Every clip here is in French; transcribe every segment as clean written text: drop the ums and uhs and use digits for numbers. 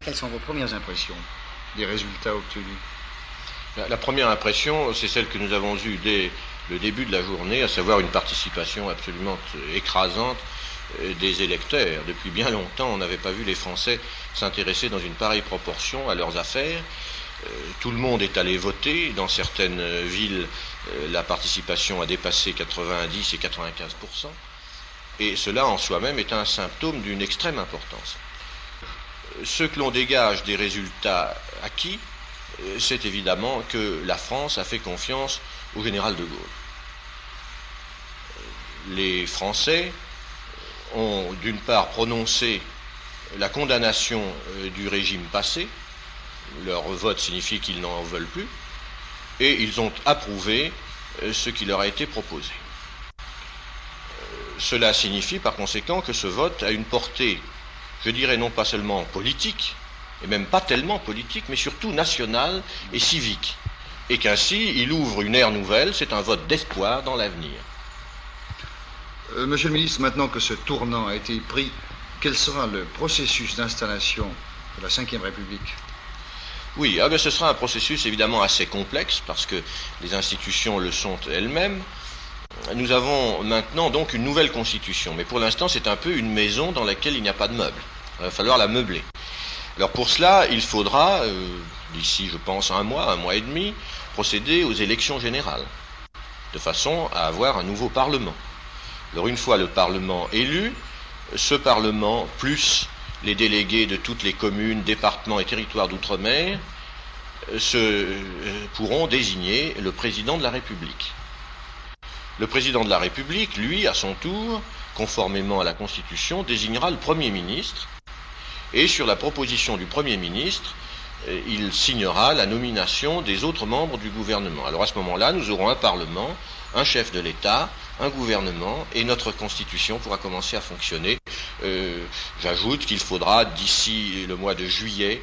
Quelles sont vos premières impressions des résultats obtenus? La première impression, c'est celle que nous avons eue dès le début de la journée, à savoir une participation absolument écrasante des électeurs. Depuis bien longtemps, on n'avait pas vu les Français s'intéresser dans une pareille proportion à leurs affaires. Tout le monde est allé voter. Dans certaines villes, la participation a dépassé 90 et 95%. Et cela en soi-même est un symptôme d'une extrême importance. Ce que l'on dégage des résultats acquis, c'est évidemment que la France a fait confiance au général de Gaulle. Les Français ont d'une part prononcé la condamnation du régime passé, leur vote signifie qu'ils n'en veulent plus, et ils ont approuvé ce qui leur a été proposé. Cela signifie par conséquent que ce vote a une portée, je dirais non pas seulement politique, et même pas tellement politique, mais surtout nationale et civique, et qu'ainsi il ouvre une ère nouvelle, c'est un vote d'espoir dans l'avenir. Monsieur le ministre, maintenant que ce tournant a été pris, quel sera le processus d'installation de la Ve République? Oui, ce sera un processus évidemment assez complexe, parce que les institutions le sont elles-mêmes. Nous avons maintenant donc une nouvelle constitution, mais pour l'instant c'est un peu une maison dans laquelle il n'y a pas de meubles. Il va falloir la meubler. Alors pour cela, il faudra, d'ici je pense un mois et demi, procéder aux élections générales, de façon à avoir un nouveau Parlement. Alors une fois le Parlement élu, ce Parlement, plus les délégués de toutes les communes, départements et territoires d'outre-mer, pourront désigner le président de la République. Le président de la République, lui, à son tour, conformément à la Constitution, désignera le Premier ministre, et sur la proposition du Premier ministre, il signera la nomination des autres membres du gouvernement. Alors à ce moment-là, nous aurons un Parlement, un chef de l'État, un gouvernement, et notre Constitution pourra commencer à fonctionner. J'ajoute qu'il faudra, d'ici le mois de juillet,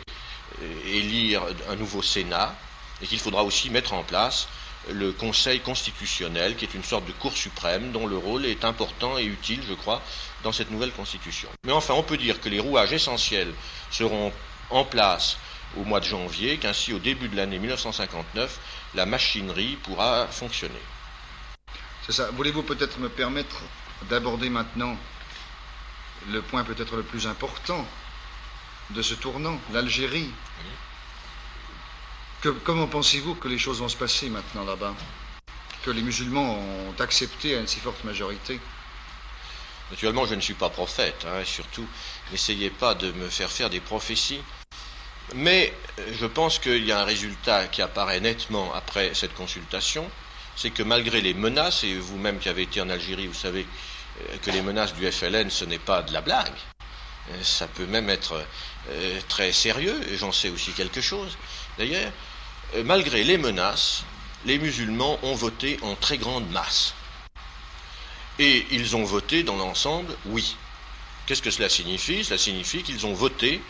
élire un nouveau Sénat, et qu'il faudra aussi mettre en place le Conseil constitutionnel, qui est une sorte de Cour suprême, dont le rôle est important et utile, je crois, dans cette nouvelle Constitution. Mais enfin, on peut dire que les rouages essentiels seront en place au mois de janvier, qu'ainsi, au début de l'année 1959, la machinerie pourra fonctionner. C'est ça. Voulez-vous peut-être me permettre d'aborder maintenant le point peut-être le plus important de ce tournant, l'Algérie? Oui. Comment pensez-vous que les choses vont se passer maintenant là-bas? Que les musulmans ont accepté à une si forte majorité? Naturellement, je ne suis pas prophète, et surtout, n'essayez pas de me faire des prophéties. Mais je pense qu'il y a un résultat qui apparaît nettement après cette consultation, c'est que malgré les menaces, et vous-même qui avez été en Algérie, vous savez que les menaces du FLN, ce n'est pas de la blague. Ça peut même être très sérieux, et j'en sais aussi quelque chose. D'ailleurs, malgré les menaces, les musulmans ont voté en très grande masse. Et ils ont voté dans l'ensemble, oui. Qu'est-ce que cela signifie? Cela signifie qu'ils ont voté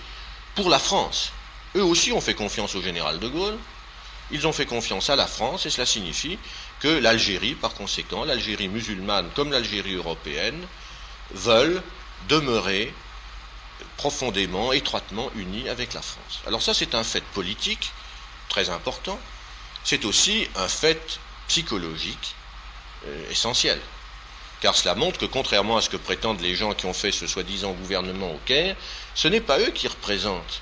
pour la France. Eux aussi ont fait confiance au général de Gaulle, ils ont fait confiance à la France, et cela signifie que l'Algérie, par conséquent, l'Algérie musulmane comme l'Algérie européenne, veulent demeurer profondément, étroitement unis avec la France. Alors ça, c'est un fait politique très important, c'est aussi un fait psychologique essentiel, car cela montre que, contrairement à ce que prétendent les gens qui ont fait ce soi-disant gouvernement au Caire, ce n'est pas eux qui représentent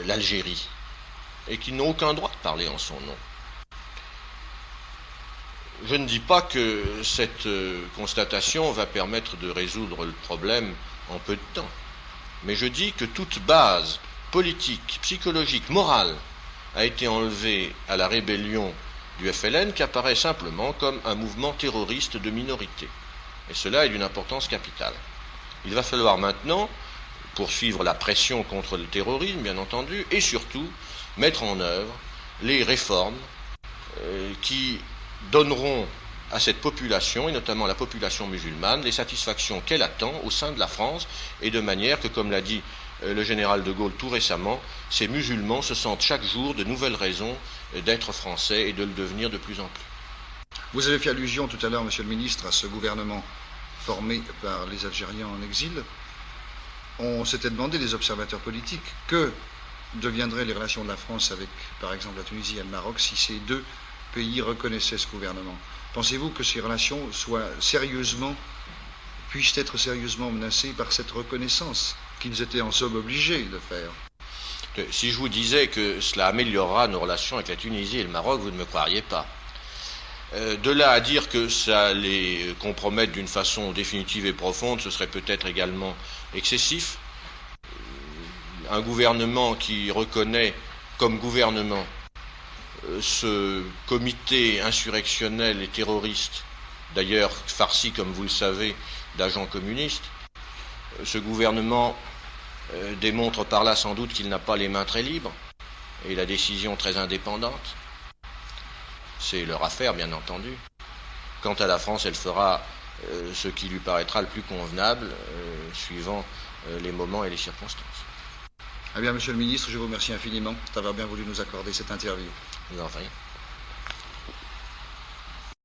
l'Algérie, et qui n'ont aucun droit de parler en son nom. Je ne dis pas que cette constatation va permettre de résoudre le problème en peu de temps, mais je dis que toute base politique, psychologique, morale a été enlevée à la rébellion du FLN, qui apparaît simplement comme un mouvement terroriste de minorité. Et cela est d'une importance capitale. Il va falloir maintenant poursuivre la pression contre le terrorisme, bien entendu, et surtout mettre en œuvre les réformes qui donneront à cette population, et notamment à la population musulmane, les satisfactions qu'elle attend au sein de la France, et de manière que, comme l'a dit le général de Gaulle tout récemment, ces musulmans se sentent chaque jour de nouvelles raisons d'être français et de le devenir de plus en plus. Vous avez fait allusion tout à l'heure, monsieur le ministre, à ce gouvernement formé par les Algériens en exil. On s'était demandé, les observateurs politiques, que deviendraient les relations de la France avec, par exemple, la Tunisie et le Maroc si ces deux pays reconnaissaient ce gouvernement? Pensez-vous que ces relations puissent être sérieusement menacées par cette reconnaissance qu'ils étaient en somme obligés de faire? Si je vous disais que cela améliorera nos relations avec la Tunisie et le Maroc, vous ne me croiriez pas. De là à dire que ça les compromette d'une façon définitive et profonde, ce serait peut-être également excessif. Un gouvernement qui reconnaît comme gouvernement ce comité insurrectionnel et terroriste, d'ailleurs farci, comme vous le savez, d'agents communistes, ce gouvernement démontre par là sans doute qu'il n'a pas les mains très libres et la décision très indépendante. C'est leur affaire, bien entendu. Quant à la France, elle fera ce qui lui paraîtra le plus convenable, suivant les moments et les circonstances. Eh bien, Monsieur le Ministre, je vous remercie infiniment d'avoir bien voulu nous accorder cette interview. Je vous en prie.